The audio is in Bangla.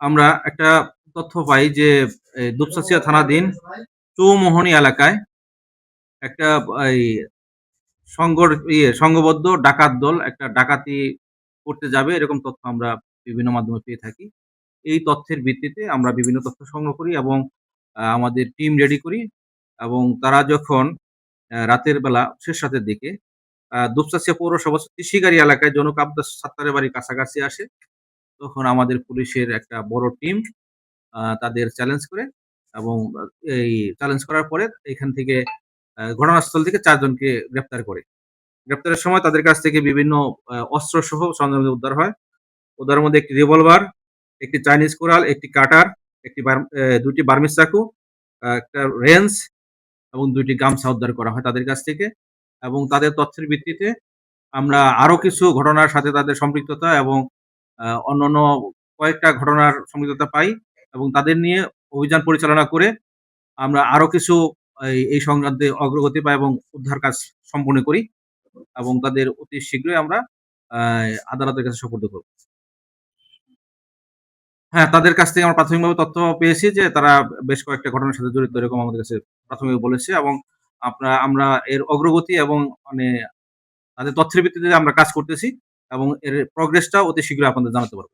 আমরা একটা তথ্য পাই যে দুপচাঁচিয়া থানাধীন চৌমোহনী এলাকায় একটা এই সংঘবদ্ধ ডাকাত দল একটা ডাকাতি করতে যাবে এরকম তথ্য আমরা বিভিন্ন মাধ্যমে পেয়ে থাকি। এই তথ্যের ভিত্তিতে আমরা বিভিন্ন তথ্য সংগ্রহ করি এবং আমাদের টিম রেডি করি এবং তারা যখন রাতের বেলা শেষ রাতের দিকে দুপচাঁচিয়া পৌরসভা তিসিগাড়ি এলাকায় জনক আব্বাস সাত্তারের বাড়ির কাছাকাছি আসে, তখন আমাদের পুলিশের একটা বড় টিম তাদের চ্যালেঞ্জ করে এবং এই চ্যালেঞ্জ করার পরে এখান থেকে ঘটনাস্থল থেকে ৪ জনকে গ্রেপ্তার করে। গ্রেপ্তারের সময় তাদের কাছ থেকে বিভিন্ন অস্ত্রসহ সরঞ্জাম উদ্ধার হয়। উদ্ধারের মধ্যে একটি রিভলভার, একটি চাইনিজ কোরাল, একটি কাটার, একটি ২টি বার্মিজ চাকু, একটা রেঞ্জ এবং ২টি গামছা উদ্ধার করা হয় তাদের কাছ থেকে এবং তাদের তথ্যের ভিত্তিতে আমরা আরো কিছু ঘটনার সাথে তাদের সম্পৃক্ততা এবং অন্যান্য কয়েকটা ঘটনার সম্পৃক্ততা পাই এবং তাদের নিয়ে অভিযান পরিচালনা করে আমরা আরো কিছু এই সংক্রান্তে অগ্রগতি পাই এবং উদ্ধার কাজ সম্পূর্ণ করি এবং তাদের অতি শীঘ্রই আমরা আ আদালতের কাছে সোপর্দ করব। হ্যাঁ, তাদের কাছ থেকে আমরা প্রাথমিকভাবে তথ্য পেয়েছি যে তারা বেশ কয়েকটা ঘটনার সাথে জড়িত এরকম আমাদের কাছে প্রাথমিকভাবে বলেছে এবং আমরা এর অগ্রগতি এবং মানে তাদের তথ্যের ভিত্তিতে আমরা কাজ করতেছি এবং এর প্রোগ্রেসটা অতি শীঘ্রই আপনাদের জানাতে পারব।